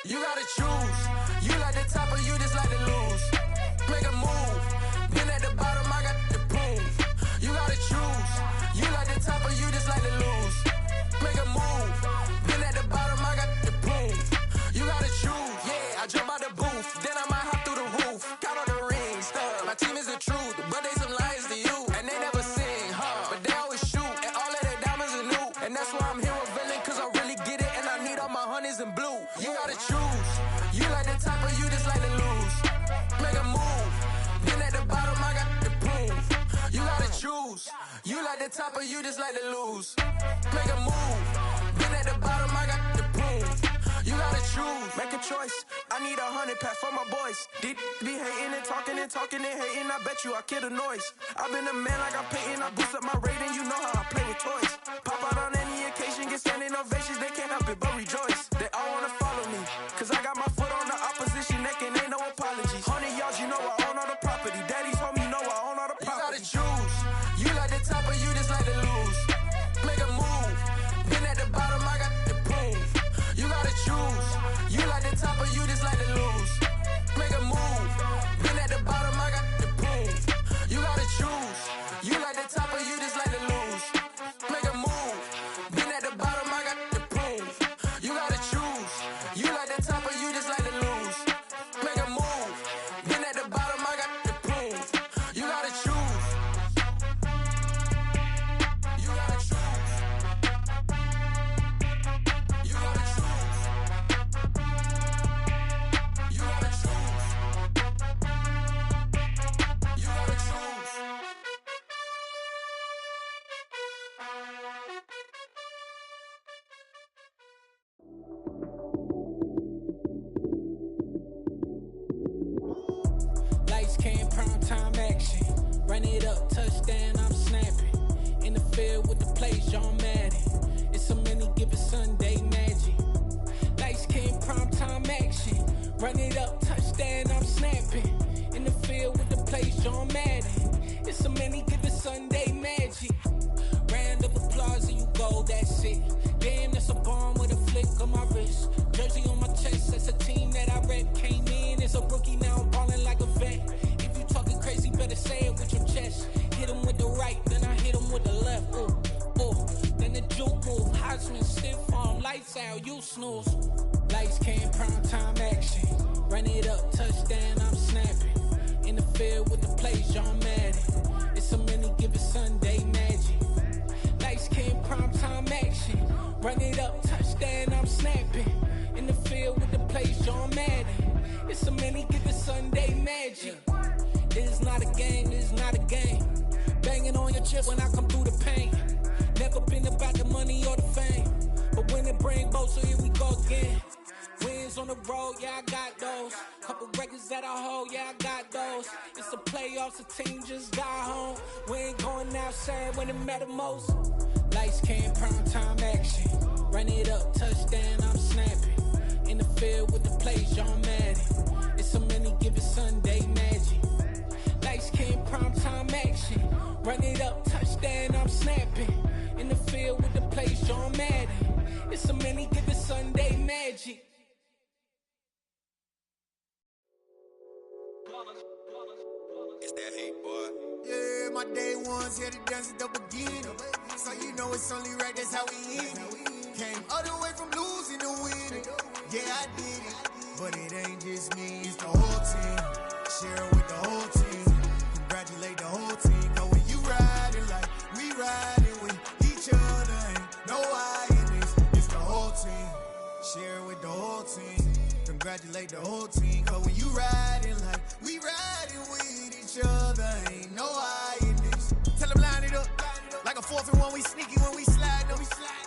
You gotta choose. You like the top or you just like to lose. Make a move. Been at the bottom, I got the proof. You gotta choose. You like the top or you just like to lose. Make a move. Been at the bottom, I got the proof. You gotta choose. Yeah, I jump out the booth. Then I might hop through the roof. Count on the rings. My team is the truth, but they some liars to you. And they never sing, but they always shoot. And all of their diamonds are new. And that's why I'm here with villain, cause I really get it. And I need all my honeys in blue. You gotta choose. You like the top or you just like to lose. Make a move. Been at the bottom, I got the proof. You gotta choose. You like the top or you just like to lose. Make a move. Been at the bottom, I got the proof. You gotta choose. Make a choice. I need 100 pack for my boys. Be hating and talking and hating. I bet you I kill the noise. I've been a man like I'm painting. I boost up my rating. You know how I play with toys. Pop out on any occasion, get standing ovations. They can't help it but rejoice. They all wanna follow me, cause I got my foot on the opposition neck and ain't no apologies. 100 yards, you know I own all the property. Daddy's home, you know I own all the property. You gotta choose. You like the top or you just like to lose. Make a move. Been at the bottom, I got the proof. You gotta choose. You like the top or you just like to lose. Make a move. Been at the bottom, I got the proof. You gotta choose. You like the top or you just like to lose. Make a move. Been at the bottom, I got the proof. You gotta choose. You like the top or you just like to lose. Make a move. Been at the bottom, I got the proof. You gotta choose. You gotta choose. You gotta choose. You gotta choose. You gotta choose. Lights came, prime time action. Run it up, touchdown, I'm snapping. In the field with the plays, John Madden. It's so many given Sunday magic. Lights came, prime time action. Run it up, touchdown, I'm snapping. In the field with the plays, John Madden. It's so many given Sunday magic. Round of applause and you go, that's it. Damn, that's a bomb with a flick on my wrist. Jersey on my chest, that's a team that I rep. Came in as a rookie, now I'm ballin' like a vet. If you talking crazy, better say it with your chest. Hit him with the right, then I hit him with the left. Ooh, ooh, then the juke move. Heisman, stiff arm, lights out, you snooze. Lights came, prime time action. Run it up, touchdown, I'm snapping. In the field with the plays, John Madden. It's so many given Sunday magic. Lights came, prime time action. Run it up, touchdown, I'm snapping. In the field with the plays, John Madden. It's so many given Sunday magic. This is not a game, this is not a game. Banging on your chest when I come through the pain. Never been about the money or the fame, but when it bring both, so here we go again. Wins on the road, yeah, I got those. Couple records that I hold, yeah, I got those. It's the playoffs, the team just got home. We ain't going outside when it matter most. Lights came, prime time action. Run it up, touchdown, I'm snapping. In the field with the plays, John Madden. It's so many given Sunday magic. Lights came, prime time action. Run it up, touchdown, I'm snapping. In the field with the plays, John Madden. It's so many given Sunday magic. It's that hate, boy. Yeah, my day ones here to dance at the beginning. So you know it's only right, that's how we end it. Came all the way from losing to winning. Yeah, I did it. But it ain't just me, it's the whole team. Share it with the whole team. Congratulate the whole team. Cause when you riding like we riding with each other, ain't no I in this. It's the whole team. Share it with the whole team. Congratulate the whole team. Cause when you riding like we riding with each other, ain't no I in this. Tell them line it up. Like a 4th and 1, we sneaky when we slide them.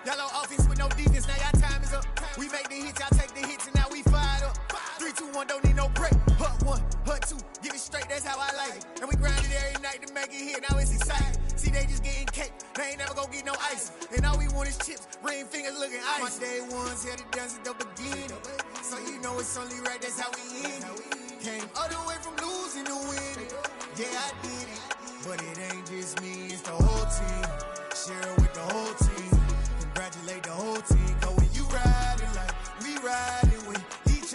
Yellow offense with no defense, now y'all time is up. We make the hits, y'all take the hits, and now we fired up. 3, 2, 1, don't need no break. Hut 1, hut 2, give it straight, that's how I like it. And we grind it every night to make it hit, now it's exciting. See, they just getting cake, they ain't never gonna get no ice. And all we want is chips, ring fingers looking ice. My day ones here to dance at the beginning. So you know it's only right, that's how we end it. Came all the way from losing to winning. Yeah, I did it. But it ain't just me, it's the whole team. Share it with the whole team. Congratulate the whole team. Cause when you riding like we riding with each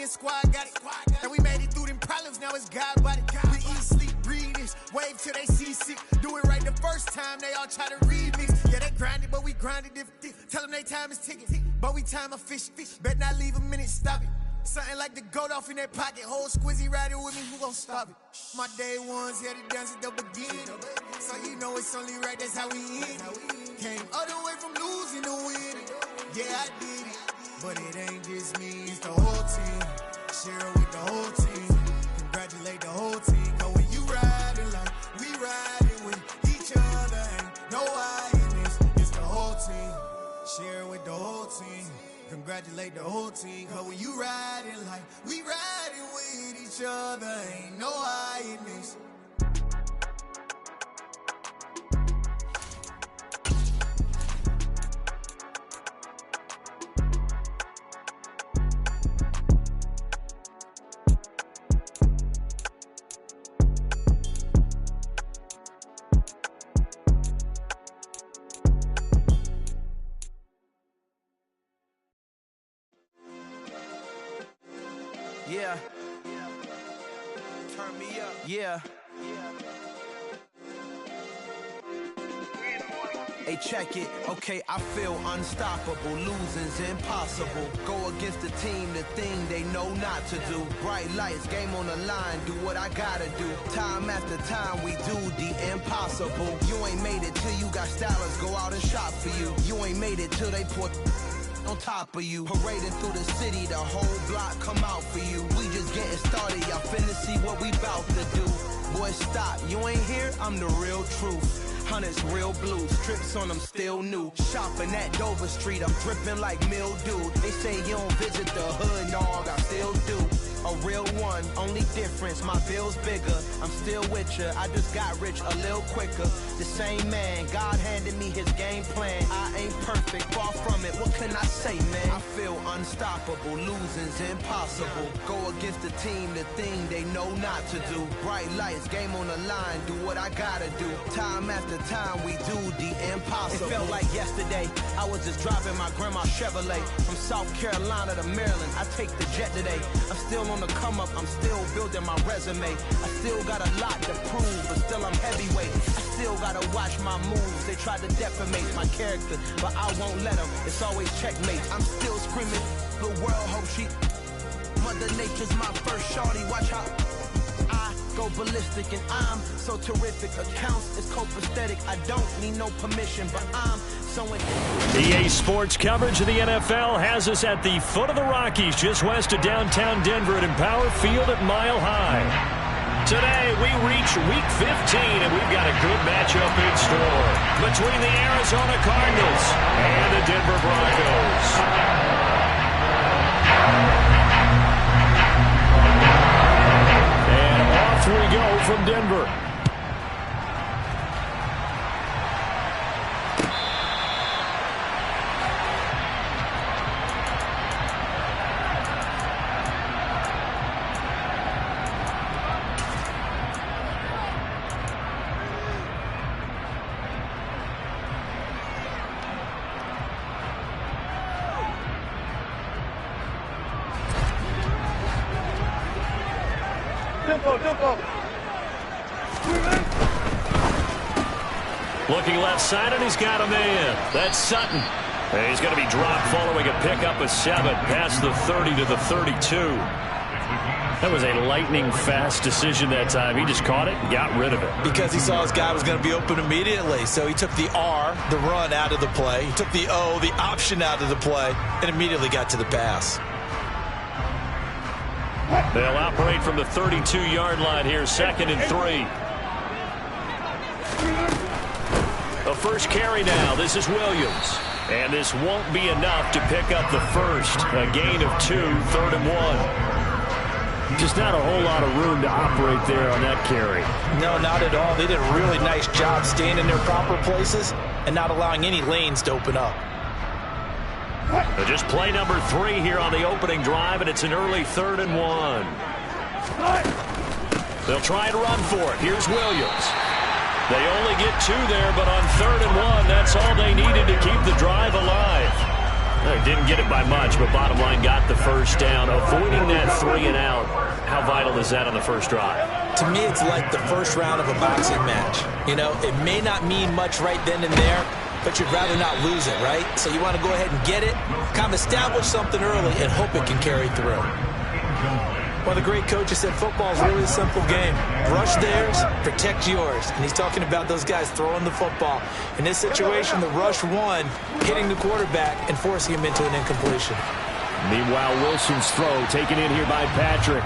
squad got it. And we made it through them problems, now it's God body. We eat, sleep, breathe this, wave till they see sick. Do it right the first time, they all try to remix. Yeah, they grinded, but we grinded different. Tell them they time is ticking, but we time a fish. Bet not leave a minute, stop it. Something like the goat off in that pocket. Whole squizzy riding with me, who gon' stop it? My day ones here to dance at the beginning. So you know it's only right, that's how we end. Came all the way from losing to winning. Yeah, I did it, but it ain't just me, it's the whole team. Share it with the whole team. Congratulate the whole team. Cause when you riding like we riding with each other, ain't no I in this, it's the whole team. Share it with the whole team. Congratulate the whole team. Cause when you riding like we riding with each other, ain't no I in this. Yeah. Turn me up. Yeah. Hey, check it. Okay, I feel unstoppable. Losing's impossible. Go against the team, the thing they know not to do. Bright lights, game on the line, do what I gotta do. Time after time, we do the impossible. You ain't made it till you got stylers go out and shop for you. You ain't made it till they put on top of you. Parading through the city, the whole block come out for you. We just getting started, y'all finna see what we bout to do. Boy, stop, you ain't here, I'm the real truth. Hundreds real blue, strips on them still new. Shopping at Dover Street, I'm dripping like mildew. They say you don't visit the hood, dog, I still do. A real one, only difference, my bill's bigger. I'm still with ya, I just got rich a little quicker. The same man, God handed me his game plan. I ain't perfect, far from it, what can I say, man? I feel unstoppable, losing's impossible. Go against the team, the thing they know not to do. Bright lights, game on the line, do what I gotta do. Time after time, we do the impossible. It felt like yesterday, I was just driving my grandma's Chevrolet. From South Carolina to Maryland, I take the jet today. I'm still on the come up, I'm still building my resume. I still got a lot to prove, but still I'm heavyweight. I still gotta watch my moves. They tried to defamate my character, but I won't let them. It's always checkmate. I'm still screaming, the world hope she. Mother Nature's my first shorty. Watch how I go ballistic, and I'm so terrific. Accounts is copacetic. I don't need no permission, but I'm so in. EA Sports coverage of the NFL has us at the foot of the Rockies, just west of downtown Denver at Empower Field at Mile High. Today, we reach Week 15, and we've got a good matchup in store between the Arizona Cardinals and the Denver Broncos. And off we go from Denver. Looking left side, and he's got a man. That's Sutton. And he's going to be dropped following a pickup of 7 past the 30 to the 32. That was a lightning-fast decision that time. He just caught it and got rid of it. Because he saw his guy was going to be open immediately. So he took the R, the run, out of the play. He took the O, the option, out of the play, and immediately got to the pass. They'll operate from the 32-yard line here, 2nd and 3. The first carry now. This is Williams. And this won't be enough to pick up the first. A gain of 2, 3rd and 1. Just not a whole lot of room to operate there on that carry. No, not at all. They did a really nice job staying in their proper places and not allowing any lanes to open up. Just play number 3 here on the opening drive, and it's an early 3rd and 1. They'll try and run for it. Here's Williams. They only get 2 there, but on 3rd and 1, that's all they needed to keep the drive alive. Didn't get it by much, but bottom line got the first down. Avoiding that 3 and out, how vital is that on the first drive? To me, it's like the first round of a boxing match. You know, it may not mean much right then and there, but you'd rather not lose it, right? So you want to go ahead and get it, kind of establish something early, and hope it can carry through. Well, the great coach has said football is really a simple game. Rush theirs, protect yours. And he's talking about those guys throwing the football. In this situation, the rush won, hitting the quarterback and forcing him into an incompletion. Meanwhile, Wilson's throw taken in here by Patrick.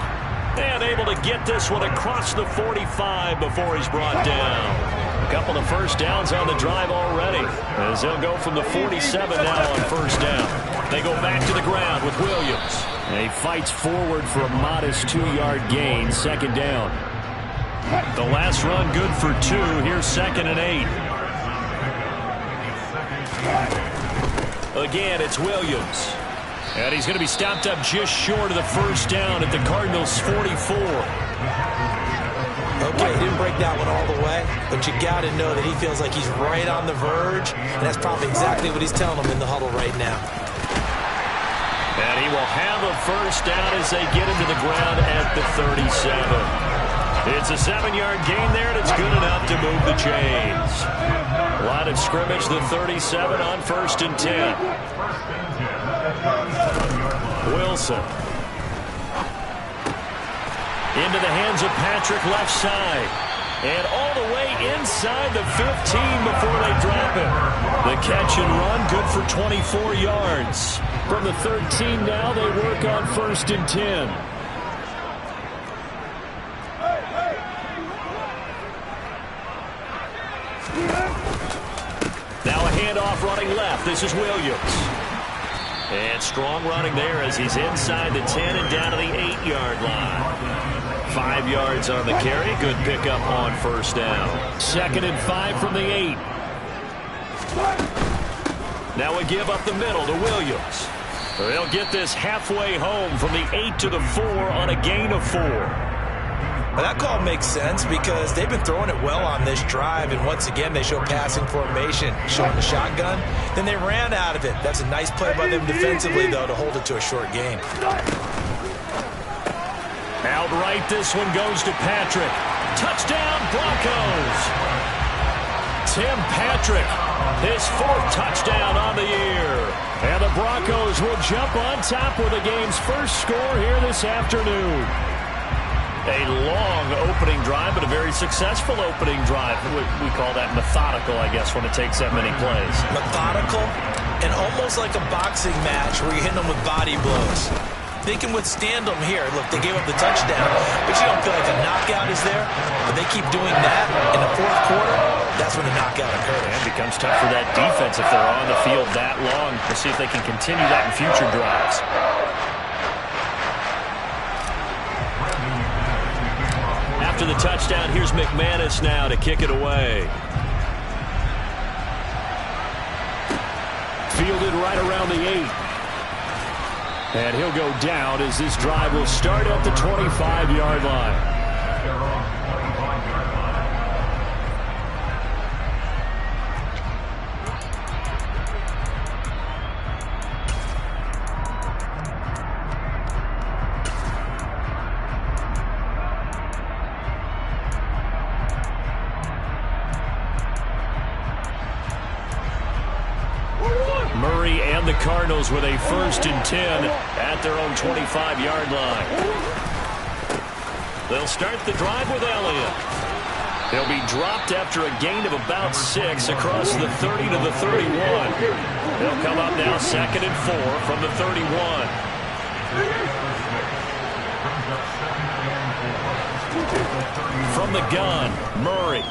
And able to get this one across the 45 before he's brought down. A couple of first downs on the drive already, as they'll go from the 47 now on first down. They go back to the ground with Williams. And he fights forward for a modest 2-yard gain, second down. The last run good for 2. Here's 2nd and 8. Again, it's Williams. And he's going to be stopped up just short of the first down at the Cardinals' 44. Okay, he didn't break that one all the way, but you got to know that he feels like he's right on the verge, and that's probably exactly what he's telling them in the huddle right now. And he will have a first down as they get him to the ground at the 37. It's a 7-yard gain there, and it's good enough to move the chains. Line of scrimmage, the 37 on 1st and 10. Wilson. Into the hands of Patrick, left side. And all the way inside the 15 before they drop it. The catch and run, good for 24 yards. From the 13 now, they work on 1st and 10. Now a handoff running left. This is Williams. And strong running there as he's inside the 10 and down to the 8-yard line. 5 yards on the carry. Good pickup on first down. 2nd and 5 from the 8. Now a give up the middle to Williams. They'll get this halfway home from the 8 to the 4 on a gain of 4. Well, that call makes sense because they've been throwing it well on this drive, and once again they show passing formation, showing the shotgun. Then they ran out of it. That's a nice play by them defensively, though, to hold it to a short gain. Outright, this one goes to Patrick. Touchdown, Broncos! Tim Patrick, his 4th touchdown on the year. And the Broncos will jump on top with the game's first score here this afternoon. A long opening drive, but a very successful opening drive. We call that methodical, I guess, when it takes that many plays. Methodical and almost like a boxing match where you're hitting them with body blows. They can withstand them here. Look, they gave up the touchdown, but you don't feel like a knockout is there. But they keep doing that in the 4th quarter. That's when the knockout occurs. And it becomes tough for that defense if they're on the field that long. We'll see if they can continue that in future drives. After the touchdown, here's McManus now to kick it away. Fielded right around the 8. And he'll go down as this drive will start at the 25-yard line. Murray and the Cardinals with a 1st and 10 at their own 25-yard line. They'll start the drive with Elliott. He'll be dropped after a gain of about 6 across the 30 to the 31. They'll come up now 2nd and 4 from the 31. From the gun, Murray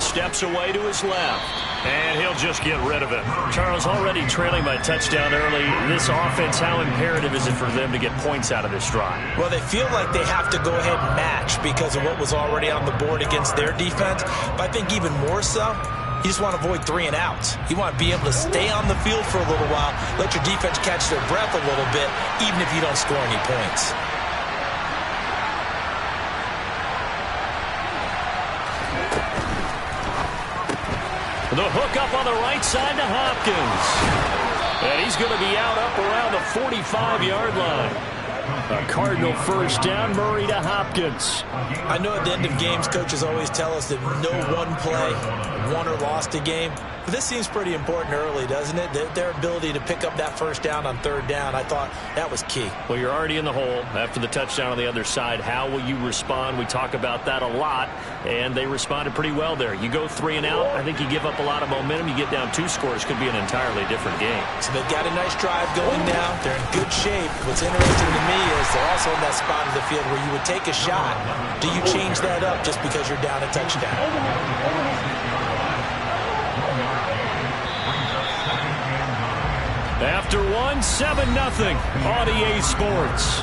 steps away to his left. And he'll just get rid of it. Charles, already trailing by a touchdown early. This offense, how imperative is it for them to get points out of this drive? Well, they feel like they have to go ahead and match because of what was already on the board against their defense. But I think even more so, you just want to avoid 3 and outs. You want to be able to stay on the field for a little while, let your defense catch their breath a little bit, even if you don't score any points. The hook up on the right side to Hopkins. And he's going to be out up around the 45-yard line. A Cardinal first down, Murray to Hopkins. I know at the end of games, coaches always tell us that no one play won or lost a game. But this seems pretty important early, doesn't it? Their ability to pick up that first down on third down, I thought that was key. Well, you're already in the hole after the touchdown on the other side. How will you respond? We talk about that a lot, and they responded pretty well there. You go 3 and out, I think you give up a lot of momentum. You get down 2 scores, could be an entirely different game. So they've got a nice drive going now. They're in good shape. What's interesting to me is they're also in that spot of the field where you would take a shot. Do you change that up just because you're down a touchdown? After 1, 7-0 on EA Sports.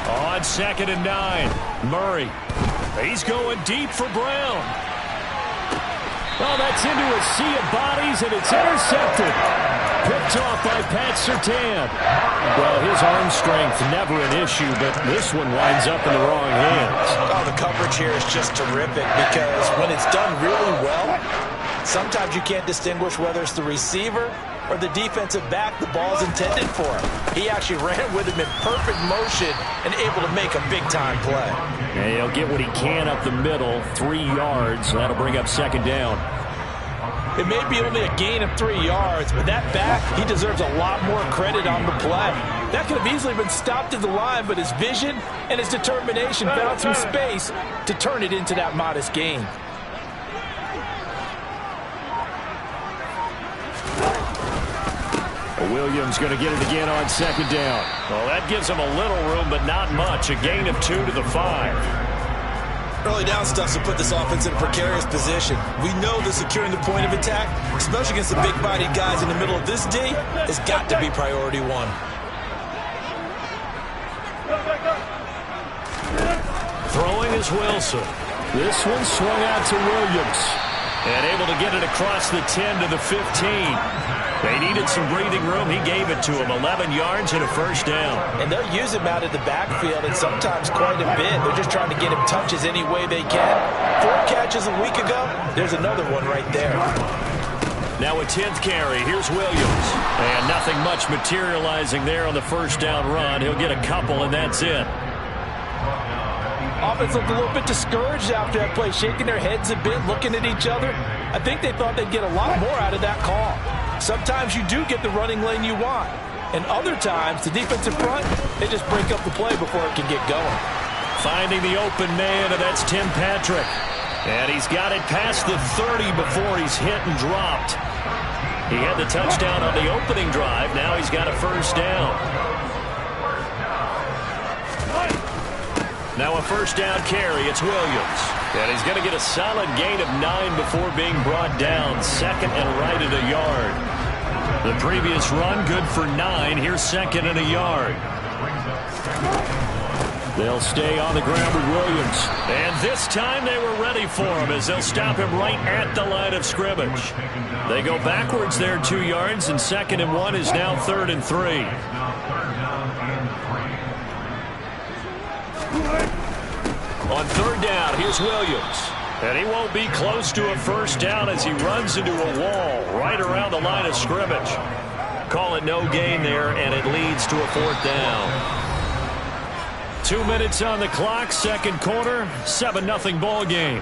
On 2nd and 9, Murray. He's going deep for Brown. Oh, that's into a sea of bodies, and it's intercepted. Picked off by Pat Surtain. Well, his arm strength never an issue, but this one winds up in the wrong hands. Oh, the coverage here is just terrific because when it's done really well, sometimes you can't distinguish whether it's the receiver or the defensive back the ball's intended for. He actually ran with him in perfect motion and able to make a big-time play. And he'll get what he can up the middle, 3 yards. That'll bring up 2nd down. It may be only a gain of 3 yards, but that back, he deserves a lot more credit on the play. That could have easily been stopped at the line, but his vision and his determination found some space to turn it into that modest gain. Williams going to get it again on 2nd down. Well, that gives him a little room, but not much. A gain of 2 to the 5. Early down stuff to put this offense in a precarious position. We know that securing the point of attack, especially against the big-bodied guys in the middle of this D, has got to be priority 1. Throwing is Wilson. This one swung out to Williams. And able to get it across the 10 to the 15. They needed some breathing room. He gave it to him. 11 yards and a first down. And they'll use him out of the backfield, and sometimes quite a bit. They're just trying to get him touches any way they can. 4 catches a week ago. There's another one right there. Now a 10th carry. Here's Williams. And nothing much materializing there on the first down run. He'll get a couple, and that's it. Offense looked a little bit discouraged after that play, shaking their heads a bit, looking at each other. I think they thought they'd get a lot more out of that call. Sometimes you do get the running lane you want. And other times, the defensive front, they just break up the play before it can get going. Finding the open man, and that's Tim Patrick. And he's got it past the 30 before he's hit and dropped. He had the touchdown on the opening drive. Now he's got a first down. Now a first down carry. It's Williams. And he's going to get a solid gain of 9 before being brought down. 2nd and right at a yard. The previous run, good for 9. Here's 2nd and a yard. They'll stay on the ground with Williams. And this time they were ready for him as they'll stop him right at the line of scrimmage. They go backwards there 2 yards, and 2nd and 1 is now 3rd and 3. On 3rd down, here's Williams. And he won't be close to a first down as he runs into a wall right around the line of scrimmage. Call it no gain there, and it leads to a 4th down. 2 minutes on the clock, 2nd quarter, 7-0 ball game.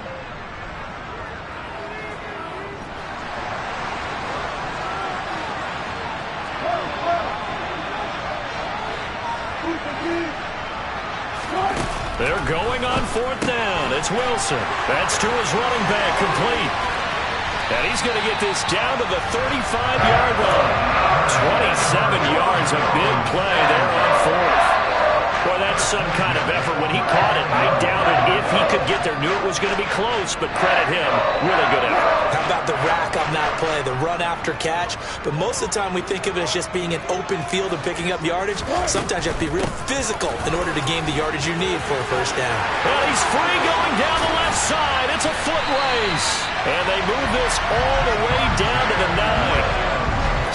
They're going on 4th down. It's Wilson. That's to his running back, complete. And he's going to get this down to the 35-yard line. 27 yards, a big play there on 4th. Well, that's some kind of effort. When he caught it, I doubted if he could get there, knew it was going to be close, but credit him. Really good effort. How about the rack on that play, the run after catch? But most of the time we think of it as just being an open field and picking up yardage. Sometimes you have to be real physical in order to gain the yardage you need for a first down. And he's free going down the left side. It's a foot race. And they move this all the way down to the 9.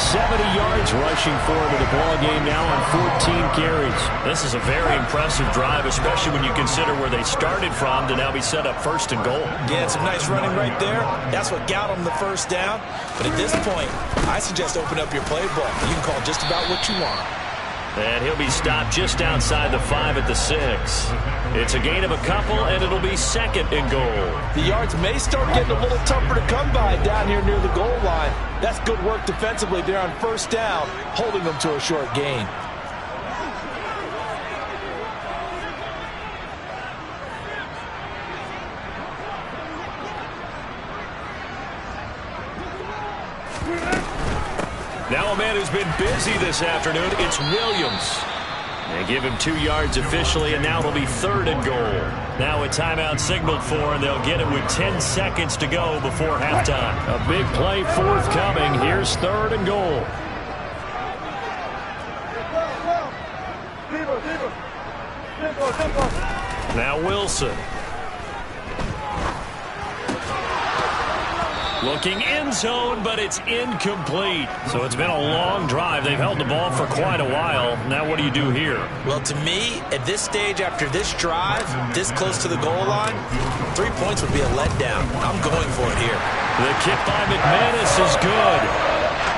70 yards rushing for him in the ball game now on 14 carries. This is a very impressive drive, especially when you consider where they started from to now be set up first and goal. Yeah, some nice running right there. That's what got them the first down. But at this point, I suggest open up your playbook. You can call just about what you want. And he'll be stopped just outside the 5 at the 6. It's a gain of a couple, and it'll be second and goal. The yards may start getting a little tougher to come by down here near the goal line. That's good work defensively there on first down, holding them to a short gain. Now a man who's been busy this afternoon, it's Williams. They give him 2 yards officially, and now it'll be third and goal. Now a timeout signaled for, and they'll get it with 10 seconds to go before halftime. A big play forthcoming. Here's third and goal. Now Wilson. Looking end zone, but it's incomplete. So it's been a long drive. They've held the ball for quite a while. Now what do you do here? Well, to me, at this stage, after this drive, this close to the goal line, 3 points would be a letdown. I'm going for it here. The kick by McManus is good.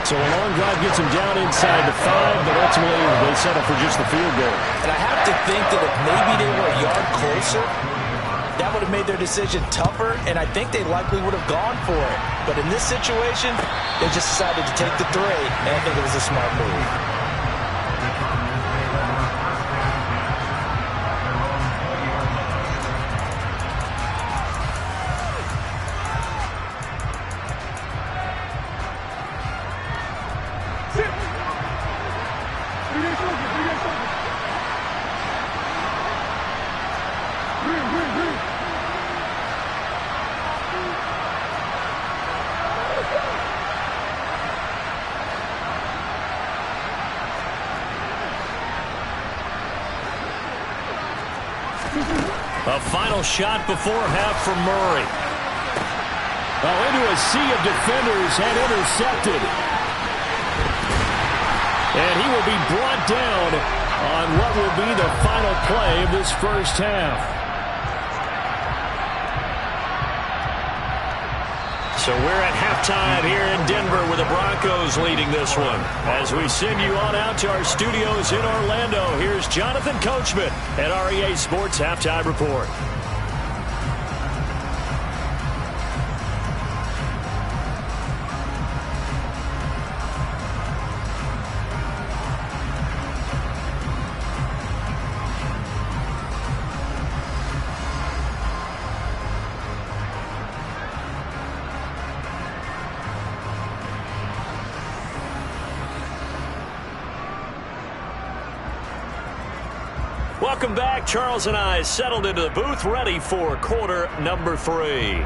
So a long drive gets him down inside the 5, but ultimately they settle for just the field goal. And I have to think that if maybe they were a yard closer, that would have made their decision tougher, and I think they likely would have gone for it. But in this situation, they just decided to take the 3, and I think it was a smart move. A final shot before half from Murray. Oh, into a sea of defenders and intercepted. And he will be brought down on what will be the final play of this first half. So we're at halftime here in Denver with the Broncos leading this one. As we send you on out to our studios in Orlando, here's Jonathan Coachman at REA Sports Halftime Report. Welcome back. Charles and I settled into the booth, ready for quarter number 3.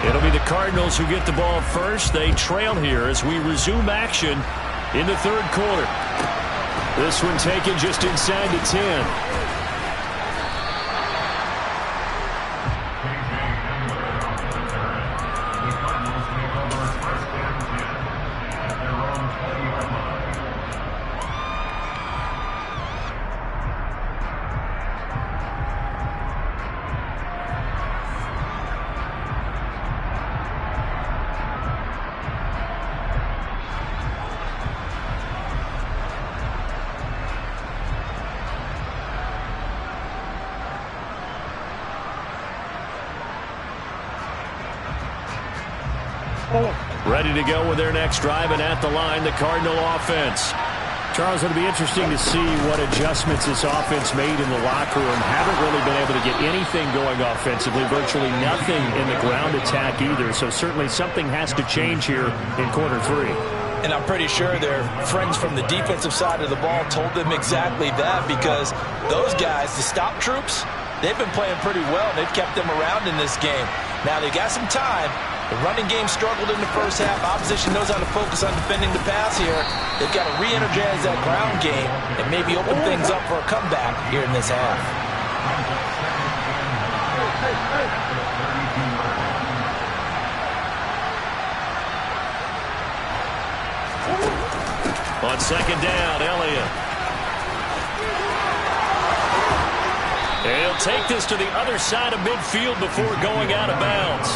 It'll be the Cardinals who get the ball first. They trail here as we resume action in the third quarter. This one taken just inside the 10. Ready to go with their next drive, and at the line, the Cardinal offense. Charles, it'll be interesting to see what adjustments this offense made in the locker room. Haven't really been able to get anything going offensively, virtually nothing in the ground attack either. So certainly something has to change here in quarter 3. And I'm pretty sure their friends from the defensive side of the ball told them exactly that, because those guys, the stop troops, they've been playing pretty well. They've kept them around in this game. Now they got some time. The running game struggled in the first half. Opposition knows how to focus on defending the pass here. They've got to re-energize that ground game and maybe open things up for a comeback here in this half. On second down, Elliott. He'll take this to the other side of midfield before going out of bounds.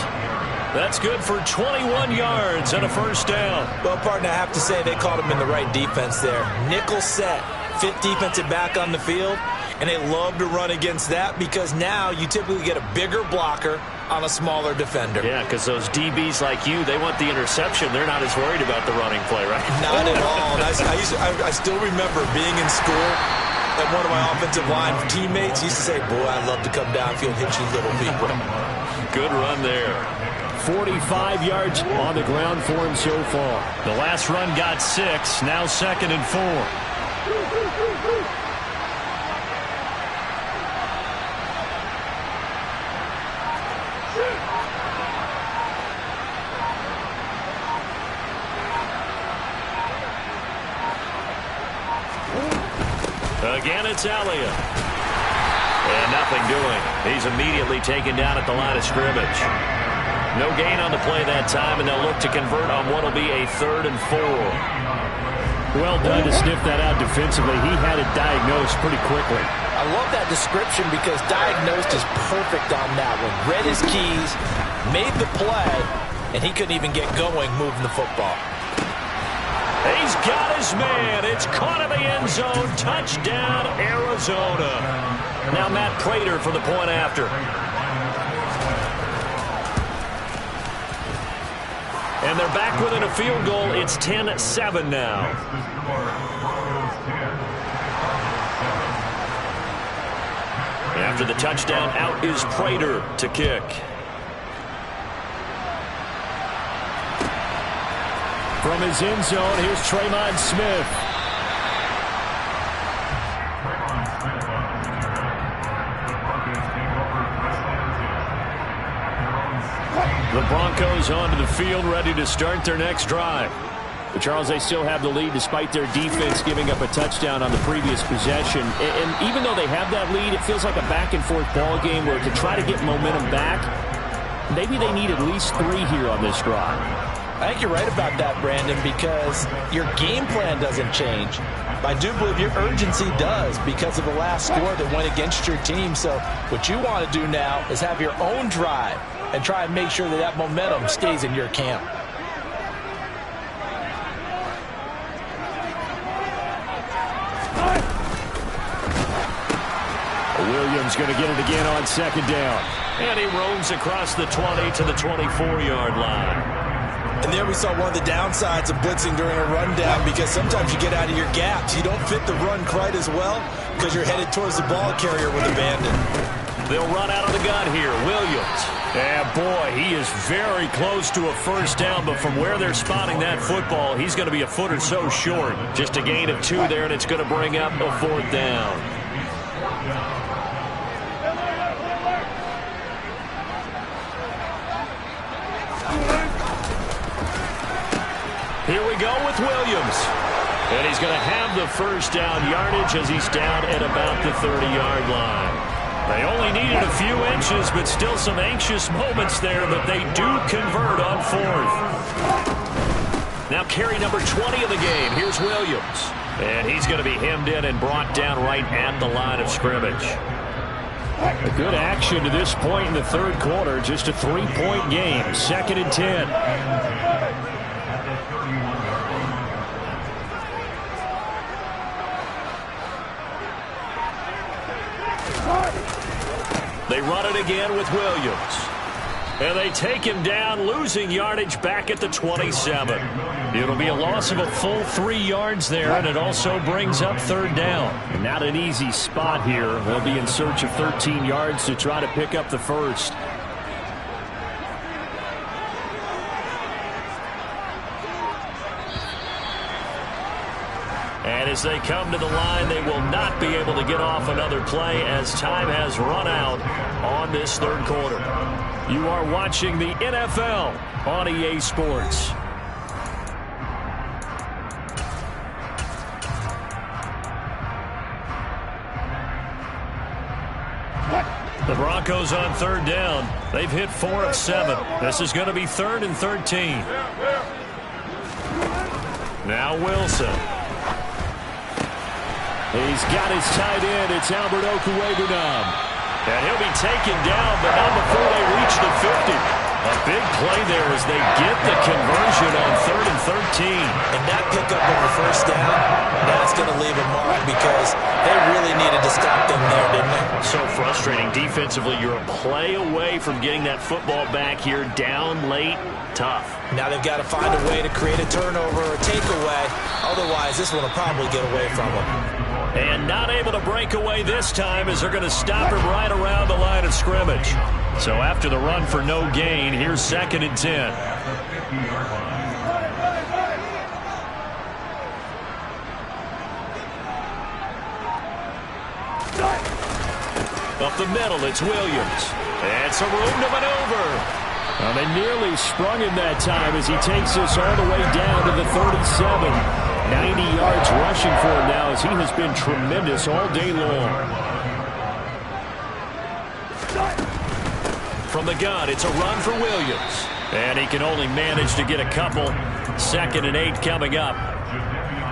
That's good for 21 yards and a first down. Well, partner, I have to say they caught him in the right defense there. Nickel set, fit defensive back on the field, and they love to run against that because now you typically get a bigger blocker on a smaller defender. Yeah, because those DBs like you, they want the interception. They're not as worried about the running play, right? Not at all. I still remember being in school, and one of my offensive line teammates used to say, boy, I'd love to come downfield, hit you little people. Good run there. 45 yards on the ground for him so far. The last run got 6, now 2nd and 4. Again, it's Elliott. And nothing doing. He's immediately taken down at the line of scrimmage. No gain on the play that time, and they'll look to convert on what will be a 3rd and 4. Well done to sniff that out defensively. He had it diagnosed pretty quickly. I love that description because diagnosed is perfect on that one. Read his keys, made the play, and he couldn't even get going moving the football. He's got his man. It's caught in the end zone. Touchdown, Arizona. Now Matt Prater for the point after. And they're back within a field goal. It's 10-7 now. After the touchdown, out is Prater to kick. From his end zone, here's Tremont Smith. The Broncos onto the field, ready to start their next drive. But Charles, they still have the lead despite their defense giving up a touchdown on the previous possession. And even though they have that lead, it feels like a back-and-forth ball game where to try to get momentum back, maybe they need at least 3 here on this drive. I think you're right about that, Brandon, because your game plan doesn't change. I do believe your urgency does because of the last score that went against your team. So what you want to do now is have your own drive and try and make sure that that momentum stays in your camp. Williams going to get it again on second down. And he roams across the 20 to the 24-yard line. And there we saw one of the downsides of blitzing during a rundown, because sometimes you get out of your gaps. You don't fit the run quite as well because you're headed towards the ball carrier with abandon. They'll run out of the gun here. Williams. Yeah, boy, he is very close to a first down, but from where they're spotting that football, he's going to be a foot or so short. Just a gain of 2 there, and it's going to bring up a 4th down. Here we go with Williams. And he's going to have the first down yardage as he's down at about the 30-yard line. They only needed a few inches, but still some anxious moments there, but they do convert on 4th. Now carry number 20 of the game. Here's Williams. And he's going to be hemmed in and brought down right at the line of scrimmage. A good action to this point in the 3rd quarter. Just a 3-point game. 2nd and 10. They run it again with Williams. And they take him down, losing yardage back at the 27. It'll be a loss of a full 3 yards there, and it also brings up third down. Not an easy spot here. They'll be in search of 13 yards to try to pick up the first. And as they come to the line, they will not be able to get off another play as time has run out on this third quarter. You are watching the NFL on EA Sports. The Broncos on third down. They've hit 4 of 7. This is going to be 3rd and 13. Now Wilson. He's got his tight end. It's Albert Okwuegbunam. And he'll be taken down, but not before they reach the 50. A big play there as they get the conversion on 3rd and 13. And that pickup of the first down, that's going to leave a mark because they really needed to stop them there, didn't they? So frustrating. Defensively, you're a play away from getting that football back here down late. Tough. Now they've got to find a way to create a turnover or takeaway. Otherwise, this one will probably get away from them. And not able to break away this time as they're going to stop him right around the line of scrimmage. So after the run for no gain, here's 2nd and 10. Up the middle, it's Williams. And some room to maneuver. Well, they nearly sprung him that time as he takes us all the way down to the 37. 90 yards rushing for him now as he has been tremendous all day long. From the gun, it's a run for Williams. And he can only manage to get a couple. 2nd and 8 coming up.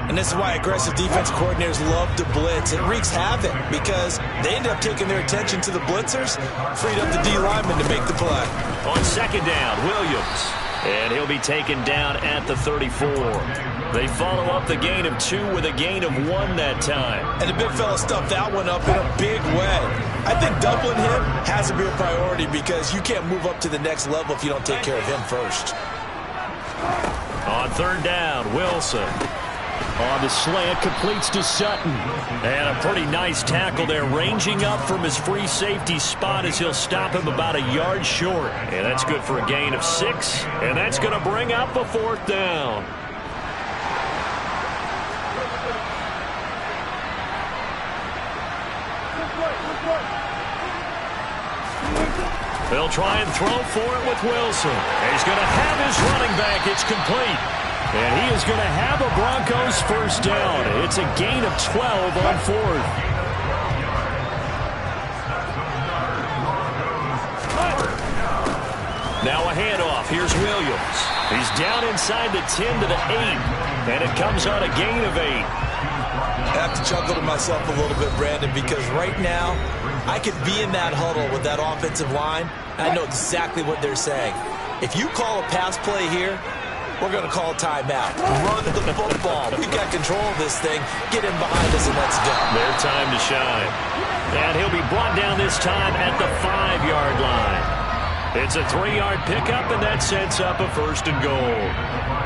And this is why aggressive defense coordinators love to blitz. It wreaks havoc because they end up taking their attention to the blitzers, freed up the D lineman to make the play. On 2nd down, Williams. And he'll be taken down at the 34. They follow up the gain of 2 with a gain of 1 that time. And the big fella stuffed that one up in a big way. I think doubling him has to be a priority because you can't move up to the next level if you don't take care of him first. On 3rd down, Wilson. On the slant, completes to Sutton. And a pretty nice tackle there, ranging up from his free safety spot as he'll stop him about a yard short. And that's good for a gain of 6. And that's going to bring up a 4th down. They'll try and throw for it with Wilson. And he's going to have his running back. It's complete. And he is going to have a Broncos first down. It's a gain of 12 on 4th. Now a handoff. Here's Williams. He's down inside the 10 to the 8. And it comes on a gain of 8. I have to chuckle to myself a little bit, Brandon, because right now I could be in that huddle with that offensive line. I know exactly what they're saying. If you call a pass play here, we're going to call a timeout. Run the football. We've got control of this thing. Get in behind us and let's go. Their time to shine. And he'll be brought down this time at the 5-yard line. It's a 3-yard pickup, and that sets up a 1st and goal.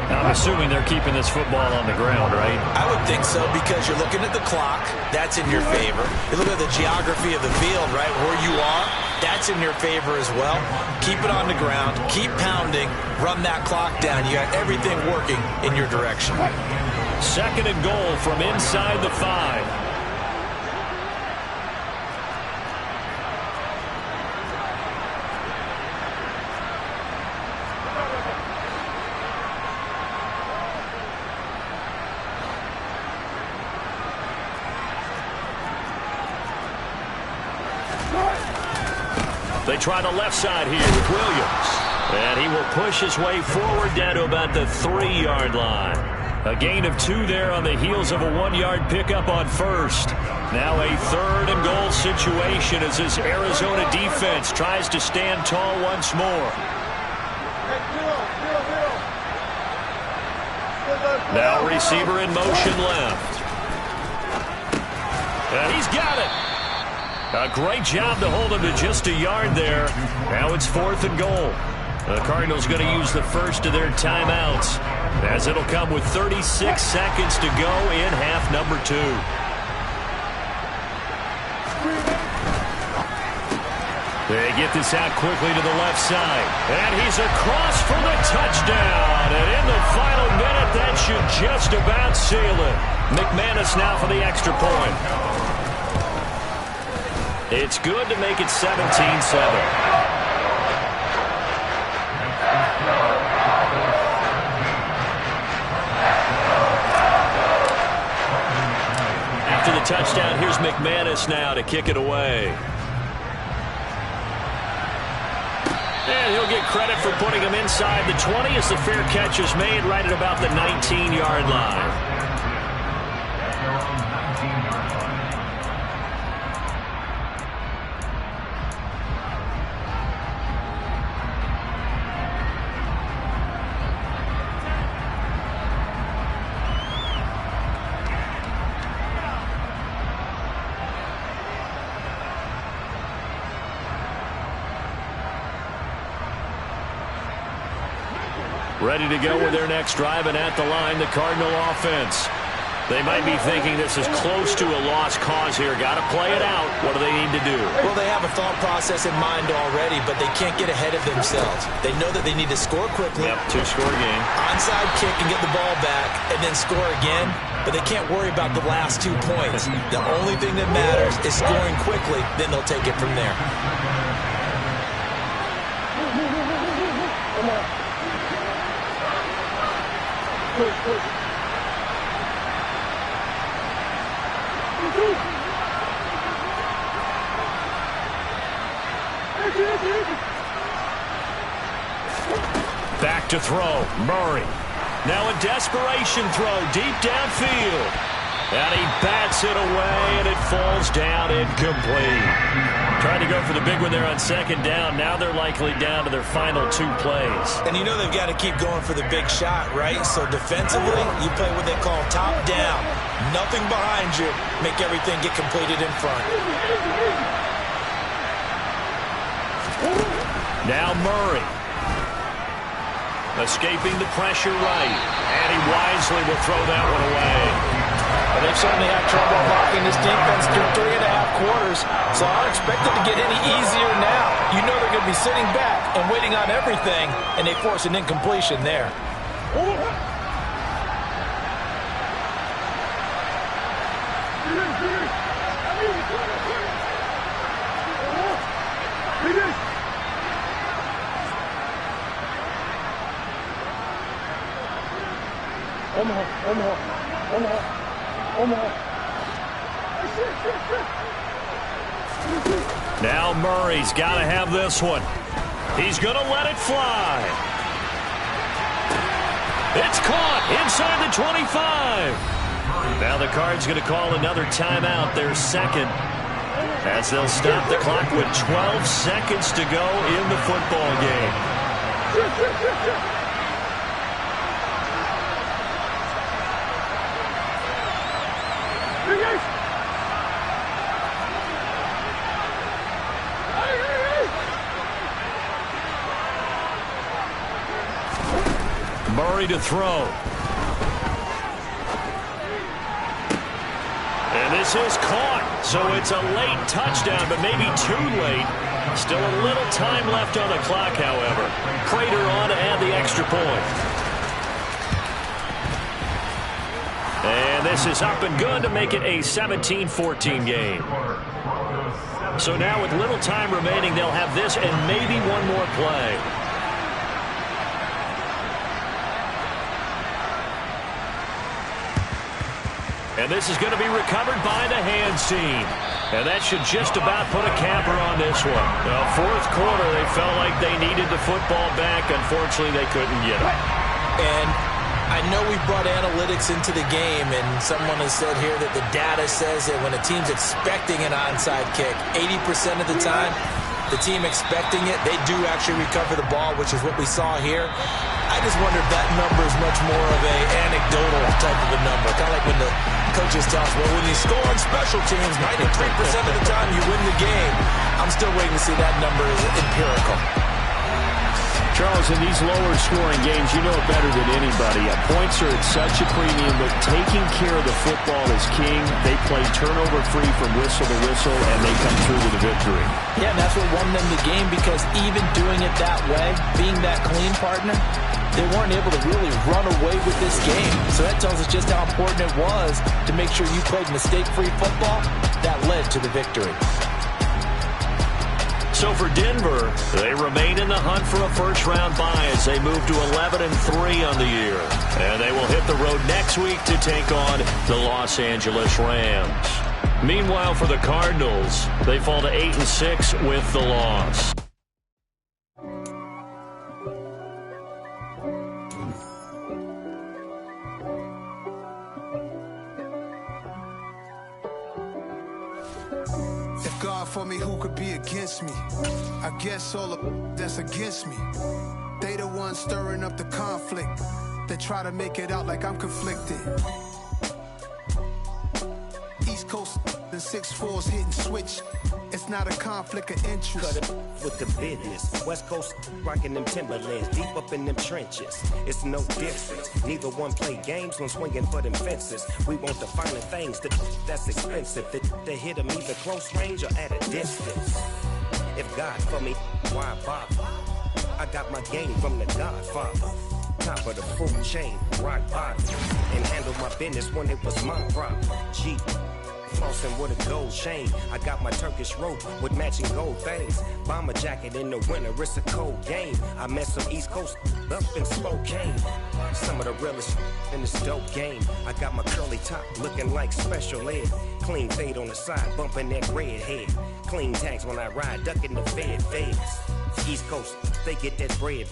I'm assuming they're keeping this football on the ground, right? I would think so because you're looking at the clock. That's in your favor. You look at the geography of the field, right, where you are. That's in your favor as well. Keep it on the ground. Keep pounding. Run that clock down. You got everything working in your direction. 2nd and goal from inside the 5. They try the left side here with Williams. And he will push his way forward down to about the 3-yard line. A gain of 2 there on the heels of a 1-yard pickup on 1st. Now a 3rd and goal situation as this Arizona defense tries to stand tall once more. Now receiver in motion left. And he's got it. A great job to hold him to just a yard there. Now it's 4th and goal. The Cardinals going to use the first of their timeouts, as it'll come with 36 seconds to go in half number 2. They get this out quickly to the left side. And he's across for the touchdown. And in the final minute, that should just about seal it. McManus now for the extra point. It's good to make it 17-7. After the touchdown, here's McManus now to kick it away. And he'll get credit for putting him inside the 20 as the fair catch is made right at about the 19-yard line. Ready to go with their next drive, and at the line, the Cardinal offense. They might be thinking this is close to a lost cause here. Got to play it out. What do they need to do? Well, they have a thought process in mind already, but they can't get ahead of themselves. They know that they need to score quickly. Yep, 2-score game. Onside kick and get the ball back, and then score again. But they can't worry about the last 2 points. The only thing that matters is scoring quickly. Then they'll take it from there. Back to throw. Murray. Now a desperation throw deep downfield. And he bats it away, and it falls down incomplete. Trying to go for the big one there on 2nd down. Now they're likely down to their final 2 plays. And you know they've got to keep going for the big shot, right? So defensively, you play what they call top down. Nothing behind you. Make everything get completed in front. Now Murray. Escaping the pressure right. And he wisely will throw that one away. Well, they've certainly had trouble blocking this defense through 3.5 quarters, so I don't expect it to get any easier now. You know they're going to be sitting back and waiting on everything, and they force an incompletion there. Now Murray's got to have this one. He's going to let it fly. It's caught inside the 25. Now the Cards going to call another timeout, their 2nd, as they'll stop the clock with 12 seconds to go in the football game. Murray to throw. And this is caught. So it's a late touchdown, but maybe too late. Still a little time left on the clock, however. Prater on to add the extra point. And this is up and good to make it a 17-14 game. So now with little time remaining, they'll have this and maybe one more play. And this is going to be recovered by the hands team. And that should just about put a capper on this one. Well, 4th quarter, they felt like they needed the football back. Unfortunately, they couldn't get it. And I know we brought analytics into the game, and someone has said here that the data says that when a team's expecting an onside kick, 80% of the time, the team expecting it, they do actually recover the ball, which is what we saw here. I just wonder if that number is much more of a anecdotal type of a number. Kind of like when the coaches tell us, well, when you score on special teams, 93% of the time you win the game. I'm still waiting to see that number is empirical. Charles, in these lower-scoring games, you know it better than anybody. Points are at such a premium, but taking care of the football is king. They play turnover-free from whistle to whistle, and they come through with a victory. Yeah, and that's what won them the game, because even doing it that way, being that clean partner, they weren't able to really run away with this game. So that tells us just how important it was to make sure you played mistake-free football. That led to the victory. So for Denver, they remain in the hunt for a first-round bye as they move to 11-3 on the year. And they will hit the road next week to take on the Los Angeles Rams. Meanwhile, for the Cardinals, they fall to 8-6 with the loss. For me, who could be against me? I guess all of that's against me. They the ones stirring up the conflict. They try to make it out like I'm conflicted. East Coast, the 6'4s hitting switch. It's not a conflict of interest. Cut it with the business. West Coast rocking them Timberlands, deep up in them trenches. It's no difference. Neither one play games when swinging for them fences. We want the finer things that's expensive. They hit them either close range or at a distance. If God for me, why bother? I got my game from the Godfather. Top of the food chain, rock bottom. And handle my business when it was my problem. G. Flossing with a gold chain. I got my Turkish rope with matching gold things. Bomber jacket in the winter, it's a cold game. I met some East Coast up in Spokane. Some of the realest in this dope game. I got my curly top looking like special ed. Clean fade on the side, bumping that red head. Clean tags when I ride, ducking the feds. East Coast, they get that bread.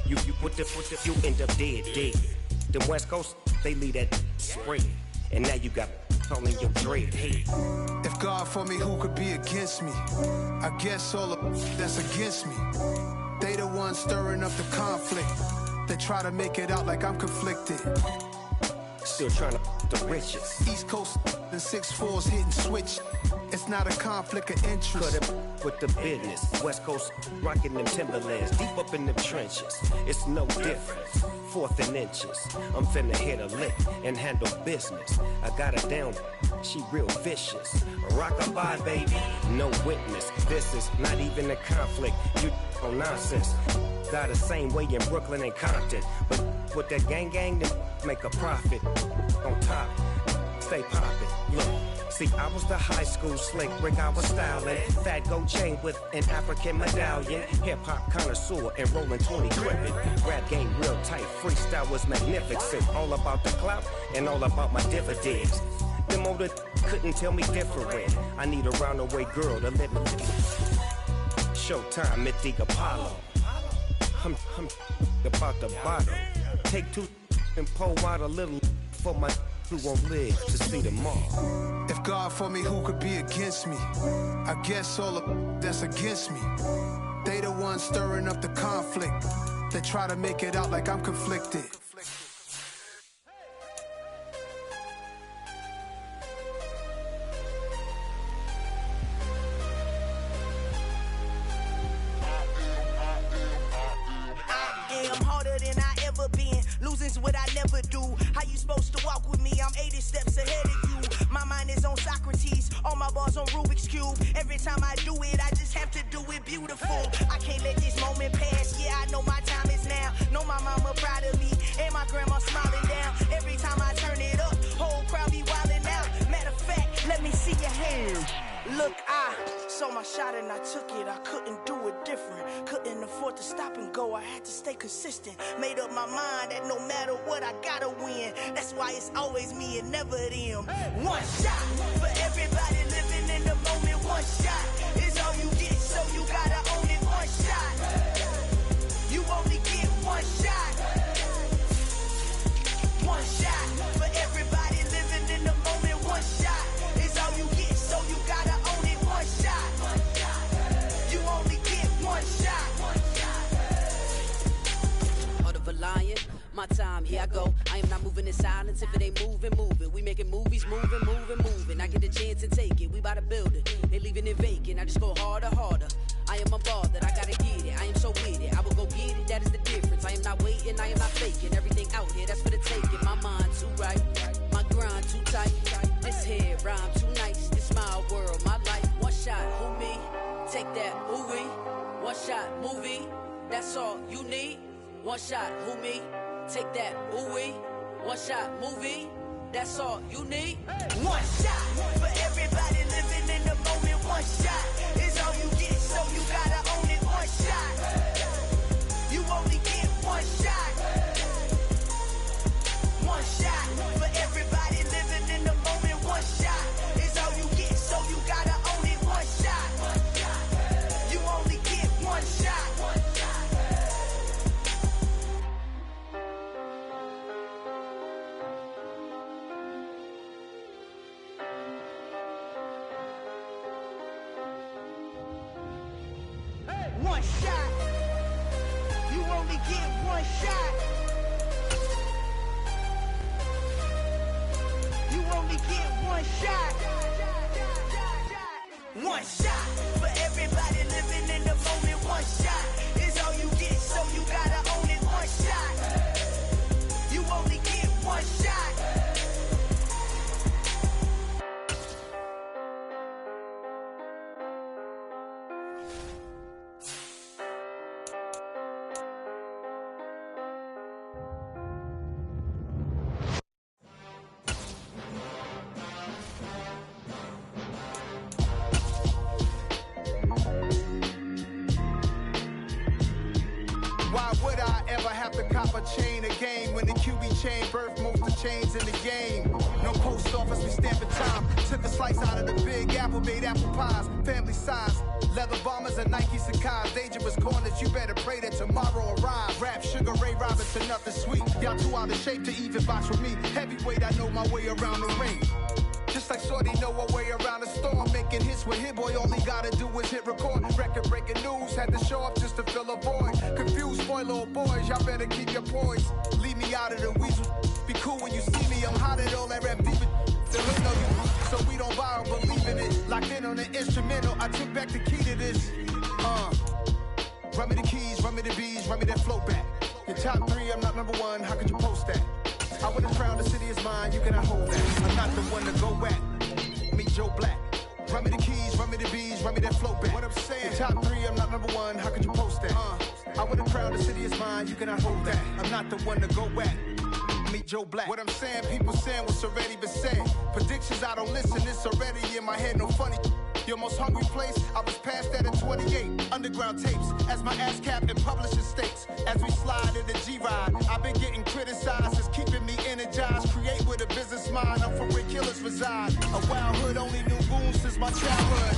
You put the you end up dead. The West Coast, they leave that spread. And now you got calling your dread head. If God for me, who could be against me? I guess all of that's against me. They the ones stirring up the conflict. They try to make it out like I'm conflicted. Still trying to the riches. East Coast, the 6'4s hitting switch. It's not a conflict of interest. Cut it with the business. West Coast rocking them Timberlands, deep up in them trenches. It's no difference. 4th and inches. I'm finna hit a lick and handle business. I got her down, she real vicious. Rock-a-bye, baby, no witness. This is not even a conflict. You on nonsense. Got the same way in Brooklyn and Compton. But with that gang, then make a profit. On top, stay poppin'. Look. See, I was the high school slick Rick, I was styling. Fat gold chain with an African medallion. Hip-hop connoisseur and rolling 20 gripping. Rap game real tight, freestyle was magnificent. All about the clout and all about my dividends. Them older couldn't tell me different. I need a roundaway girl to live with. Showtime at the Apollo. I'm about the bottom. Take 2 and pull out a little for my who won't live to see tomorrow. If God for me, who could be against me? I guess all of that's against me. They the ones stirring up the conflict. They try to make it out like I'm conflicted. Losing's what I never do. How you supposed to walk with me? I'm 80 steps ahead of you. My mind is on Socrates, all my bars on Rubik's Cube. Every time I do it, I just have to do it beautiful. I can't let this moment pass. Yeah, I know my time is now. Know my mama proud of me, and my grandma smiling down. Every time I turn it up, whole crowd be wildin' out. Matter of fact, let me see your hands. Look, I saw my shot and I took it. I couldn't do it different. Couldn't afford to stop and go. I had to stay consistent. Made up my mind that no matter what, I gotta win. That's why it's always me and never them. One shot for everybody living in the moment. One shot is all you get, so you gotta own it. One shot. You only get one shot. One shot for everybody living in the moment. One shot is all you get, so you gotta own it. One shot. You only time. Here I go. I am not moving in silence. If it ain't moving, move it. We making movies, moving. I get a chance to take it. We bout to build it. They leaving it vacant. I just go harder. I am a ball that I gotta get it. I am so with it. I will go get it. That is the difference. I am not waiting. I am not faking. Everything out here, that's for the taking. My mind too right. My grind too tight. This here rhyme too nice. This my world, my life. One shot, who me? Take that, who we? One shot, movie. That's all you need. One shot, who me? Take that, who we? One shot, movie. That's all you need. One shot for everybody living in the moment. One shot is all you get, so you gotta own it. One shot. You only get one shot. One shot for everybody living in the moment. One shot is all you get, so you gotta own it. One shot. You only get one shot. One shot. You only get one shot. You only get one shot. One shot for everybody living in the moment. One shot is all you get, so you gotta own it. One shot. You only get one shot. Why would I ever have to cop a chain a game when the QB chain birthed most of chains in the game? No post office, we stamping time. Took a slice out of the big apple, made apple pies, family size. Leather bombers and Nike Sakai's. Dangerous corners, you better pray that tomorrow arrives. Rap, Sugar Ray Robinson, nothing sweet. Y'all too out of shape to even box with me. Heavyweight, I know my way around the ring. Just like Shorty know her way around the storm. Making hits with Hit Boy, all he gotta do is hit record. Record breaking news, had to show up just to fill a void. Confused, spoiled little boys, y'all better keep your poise. Leave me out of the weasel. Be cool when you see me, I'm hot at all that rap deep. The hood know you, so we don't borrow, believe in it. Locked in on the instrumental, I took back the key to this. Run me the keys, run me the bees, run me that flow back. Your top three, I'm not number one, how could you post that? I would have crowned the city is mine, you cannot hold that. I'm not the one to go back. Meet Joe Black. Run me the keys, run me the bees, run me that flow back. What I'm saying, your top three, I'm not number one, how could you post that? I would have crowned the city is mine, you cannot hold that. I'm not the one to go back. Meet Joe Black. What I'm saying, people saying what's already been said. Predictions, I don't listen, it's already in my head, no funny. Your most hungry place, I was past that at 28. Underground tapes, as my ass cap in publishing states. As we slide in the G-Ride, I've been getting criticized, it's keeping me energized. Create with a business mind, I'm from where killers reside. A wild hood, only knew goons since my childhood.